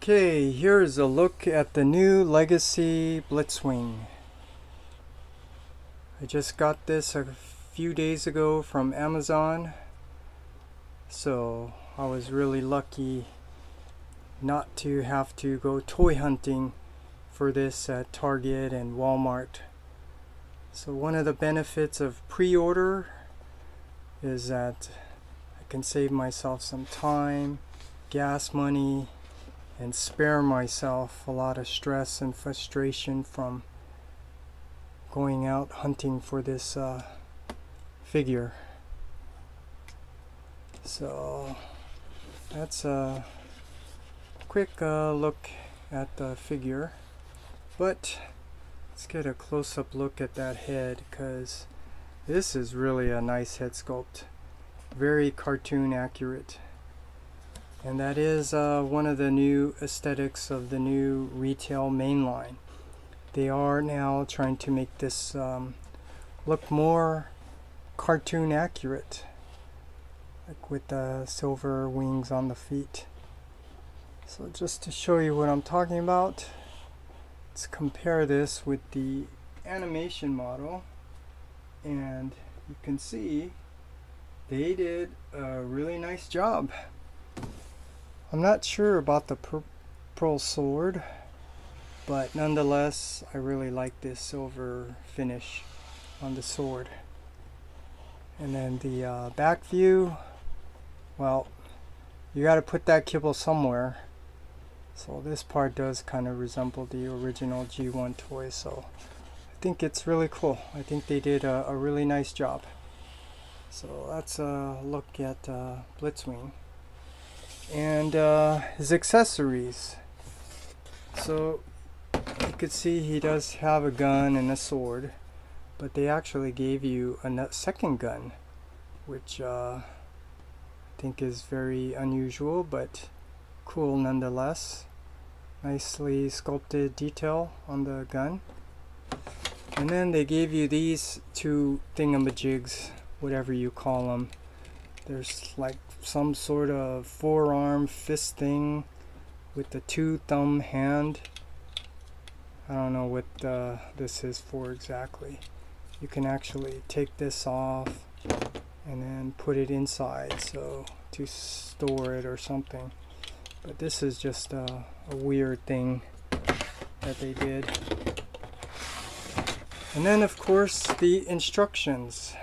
Okay, here's a look at the new Legacy Blitzwing. I just got this a few days ago from Amazon, so I was really lucky not to have to go toy hunting for this at Target and Walmart. So one of the benefits of pre-order is that I can save myself some time, gas money, and spare myself a lot of stress and frustration from going out hunting for this figure. So that's a quick look at the figure, but let's get a close-up look at that head, because this is really a nice head sculpt, very cartoon accurate. And that is one of the new aesthetics of the new retail mainline. They are now trying to make this look more cartoon accurate, like with the silver wings on the feet. So just to show you what I'm talking about, let's compare this with the animation model, and you can see they did a really nice job. I'm not sure about the pearl sword, but nonetheless I really like this silver finish on the sword. And then the back view, well, you got to put that kibble somewhere, so this part does kind of resemble the original G1 toy, so I think it's really cool. I think they did a really nice job. So that's a look at Blitzwing and his accessories. So you could see he does have a gun and a sword, but they actually gave you a second gun, which I think is very unusual but cool nonetheless. Nicely sculpted detail on the gun. And then they gave you these two thingamajigs, whatever you call them. There's like some sort of forearm fist thing with the two thumb hand. I don't know what this is for exactly. You can actually take this off and then put it inside, so to store it or something. But this is just a weird thing that they did. And then of course the instructions.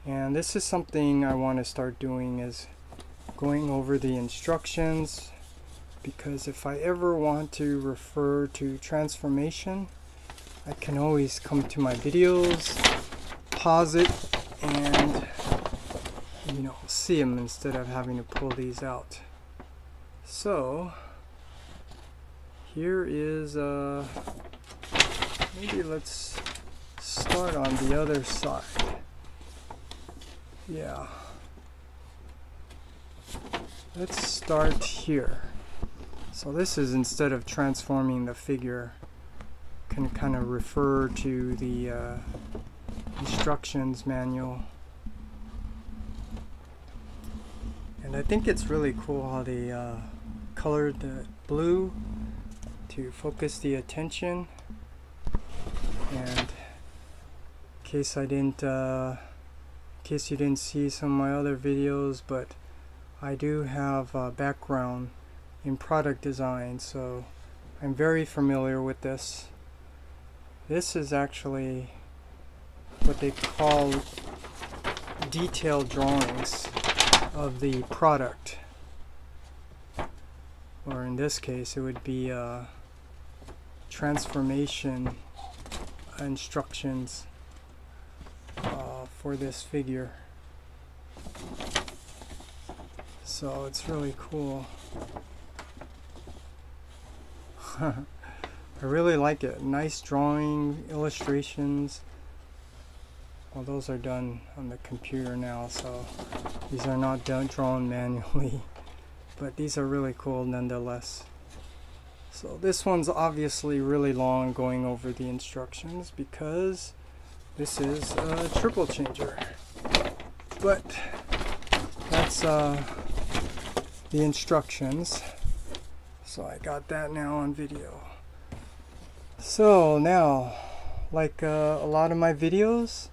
And this is something I want to start doing, is going over the instructions, because if I ever want to refer to transformation, I can always come to my videos, pause it, and see them instead of having to pull these out. So here is maybe let's start on the other side. Yeah, let's start here. So this is, instead of transforming the figure, can kind of refer to the instructions manual. And I think it's really cool how they colored the blue to focus the attention. And in case you didn't see some of my other videos, but I do have a background in product design, so I'm very familiar with this. This is actually what they call detailed drawings of the product, or in this case it would be transformation instructions for this figure. So it's really cool. I really like it. Nice drawing, illustrations. Well, those are done on the computer now, so these are not drawn manually, but these are really cool nonetheless. So this one's obviously really long, going over the instructions, because this is a triple changer. But that's the instructions. So I got that now on video. So now, like a lot of my videos,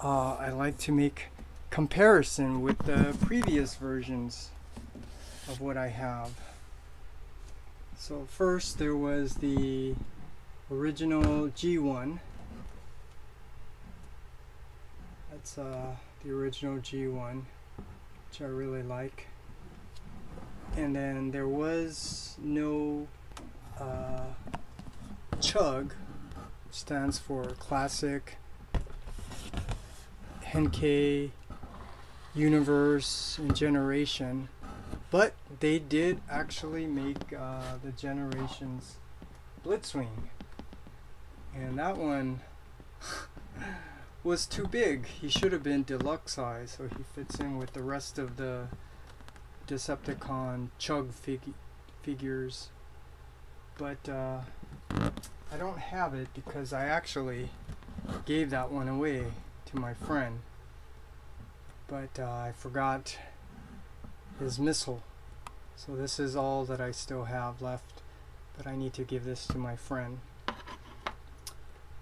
I like to make comparison with the previous versions of what I have. So first there was the original G1. That's the original G1, which I really like. And then there was no Chug, stands for Classic, Henkei, Universe, and Generation. But they did actually make the Generations Blitzwing. And that one was too big. He should have been deluxe size, so he fits in with the rest of the Decepticon Chug figures. But I don't have it because I actually gave that one away to my friend. But I forgot his missile. So this is all that I still have left, but I need to give this to my friend.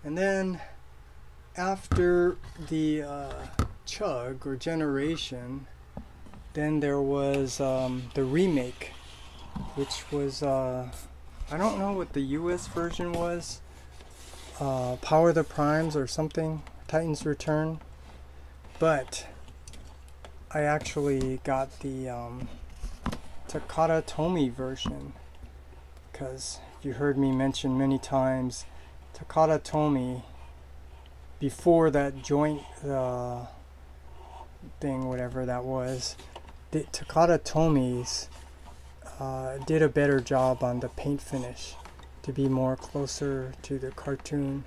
And then after the Chug or Generation, then there was the remake, which was I don't know what the US version was, Power of the Primes or something, Titan's Return. But I actually got the Takara Tomy version, because you heard me mention many times Takara Tomy, before that joint thing, whatever that was, the Takara Tomy's did a better job on the paint finish to be more closer to the cartoon.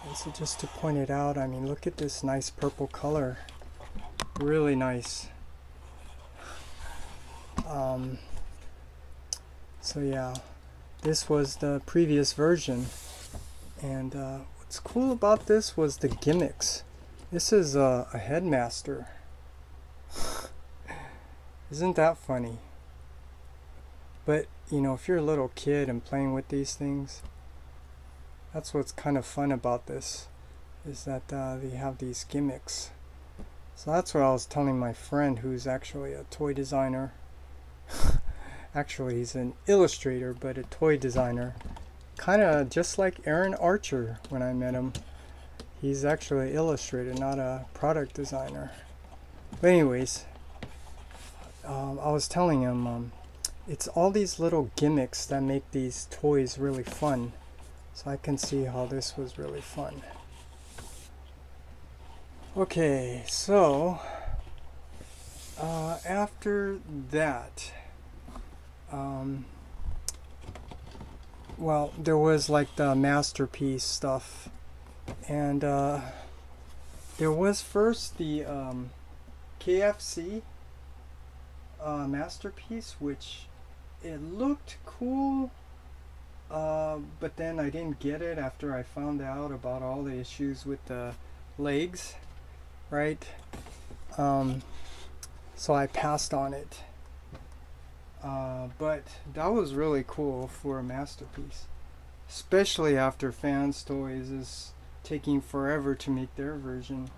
And so just to point it out, I mean, look at this nice purple color, really nice. So yeah, this was the previous version, and what's cool about this was the gimmicks. This is a headmaster. Isn't that funny? But you know, if you're a little kid and playing with these things, that's what's kind of fun about this, is that they have these gimmicks. So that's what I was telling my friend, who's actually a toy designer. Actually, he's an illustrator, but a toy designer. Kind of just like Aaron Archer when I met him. He's actually an illustrator, not a product designer. But anyways, I was telling him, it's all these little gimmicks that make these toys really fun. So I can see how this was really fun. Okay, so after that, well, there was like the Masterpiece stuff, and there was first the KFC Masterpiece, which it looked cool, but then I didn't get it after I found out about all the issues with the legs, right? So I passed on it. But that was really cool for a Masterpiece, especially after Fans Toys is taking forever to make their version.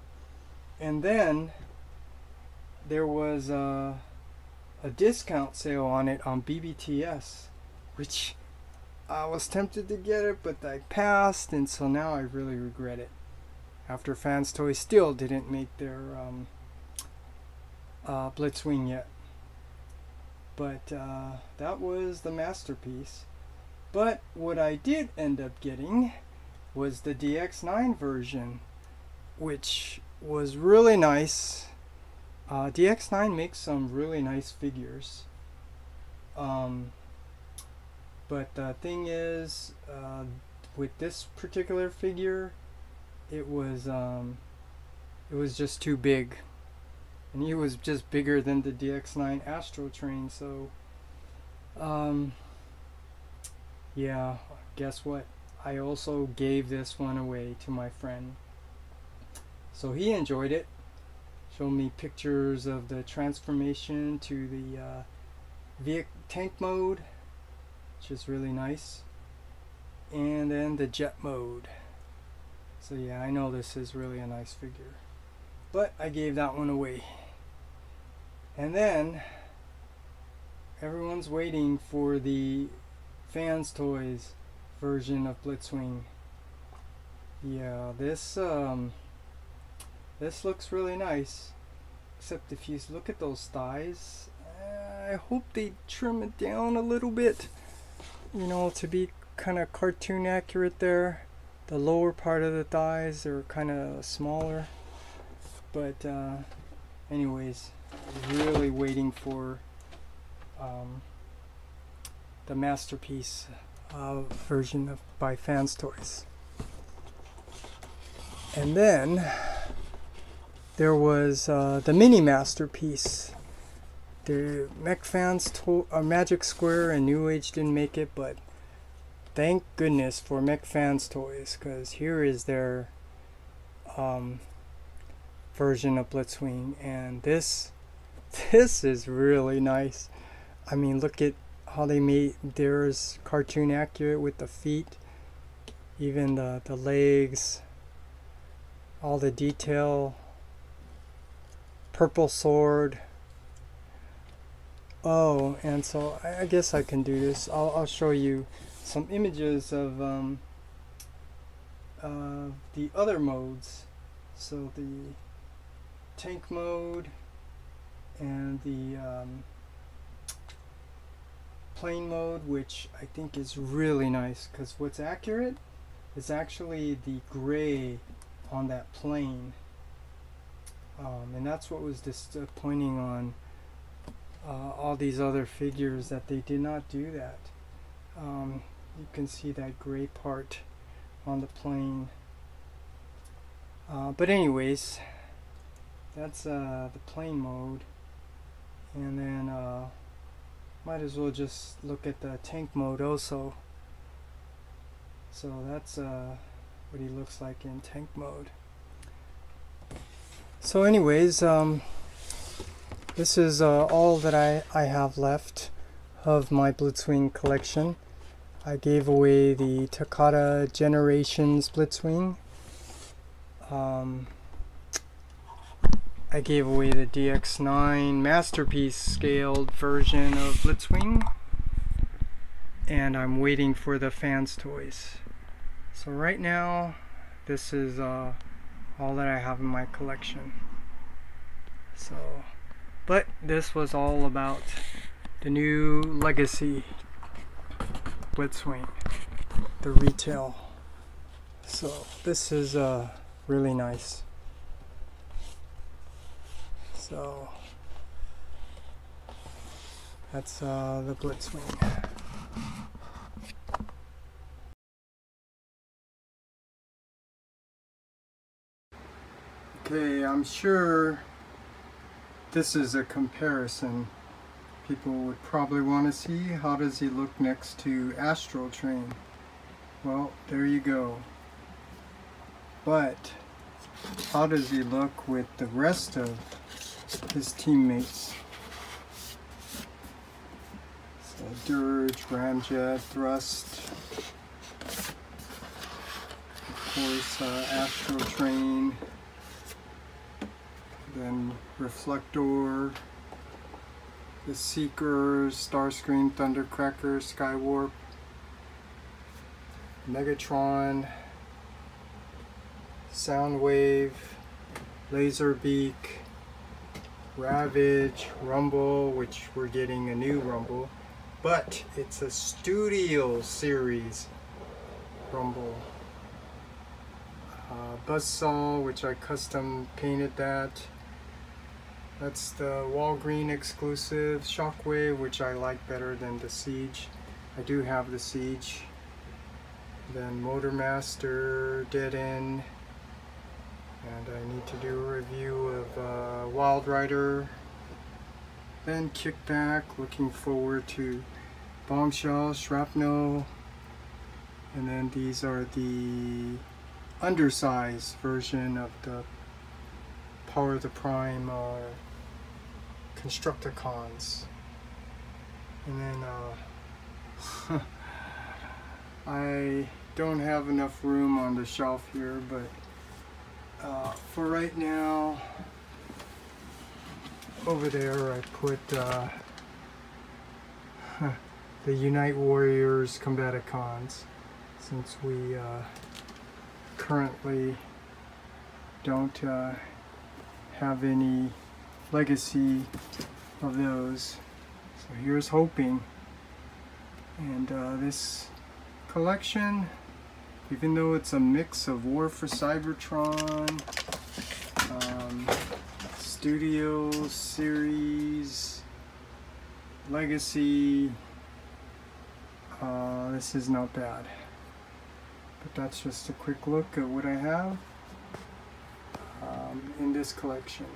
And then there was a discount sale on it on BBTS, which I was tempted to get it, but I passed, and so now I really regret it. After Fans Toys still didn't make their Blitzwing yet. But that was the Masterpiece. But what I did end up getting was the DX9 version, which was really nice. DX9 makes some really nice figures. But the thing is, with this particular figure, it was just too big. And he was just bigger than the DX9 Astro Train, so yeah, guess what? I also gave this one away to my friend. So he enjoyed it. Showed me pictures of the transformation to the tank mode, which is really nice. And then the jet mode. So yeah, I know this is really a nice figure, but I gave that one away. And then everyone's waiting for the Fans Toys version of Blitzwing. Yeah, this looks really nice, except if you look at those thighs, I hope they trim it down a little bit, you know, to be kind of cartoon accurate there. The lower part of the thighs are kind of smaller, but anyways, really waiting for the Masterpiece version of by Fans Toys. And then there was the mini Masterpiece. The Mech Fans Magic Square and New Age didn't make it, but thank goodness for Mech Fans Toys, because here is their version of Blitzwing, and this is really nice. I mean, look at how they made theirs cartoon accurate with the feet, even the legs, all the detail. Purple sword. Oh, and so I guess I can do this. I'll show you some images of the other modes. So the tank mode and the plane mode, which I think is really nice, because what's accurate is actually the gray on that plane, and that's what was disappointing on all these other figures, that they did not do that. You can see that gray part on the plane, but anyways, that's the plane mode. And then might as well just look at the tank mode also. So that's what he looks like in tank mode. So anyways, this is all that I have left of my Blitzwing collection. I gave away the Takata Generations Blitzwing. I gave away the DX9 Masterpiece scaled version of Blitzwing. And I'm waiting for the Fans Toys. So right now, this is all that I have in my collection. So, but this was all about the new Legacy Blitzwing, the retail. So this is really nice. So that's the Blitzwing. Okay, I'm sure this is a comparison people would probably want to see. How does he look next to Astro Train? Well, there you go. But how does he look with the rest of his teammates? So Dirge, Ramjet, Thrust, of course Astro Train, then Reflector, the Seeker, Starscream, Thundercracker, Skywarp, Megatron, Soundwave, Laserbeak, Ravage, Rumble, which we're getting a new Rumble, but it's a Studio Series Rumble. Buzzsaw, which I custom painted that. That's the Walgreen exclusive. Shockwave, which I like better than the Siege. I do have the Siege. Then Motormaster, Dead End. And I need to do a review of Wild Rider. Then Kickback, looking forward to Bombshell, Shrapnel. And then these are the undersized version of the Power of the Prime Constructicons. And then I don't have enough room on the shelf here, but for right now, over there I put the Unite Warriors Combaticons, since we currently don't have any legacy of those. So here's hoping. And this collection, even though it's a mix of War for Cybertron, Studio Series, Legacy, this is not bad. But that's just a quick look at what I have in this collection.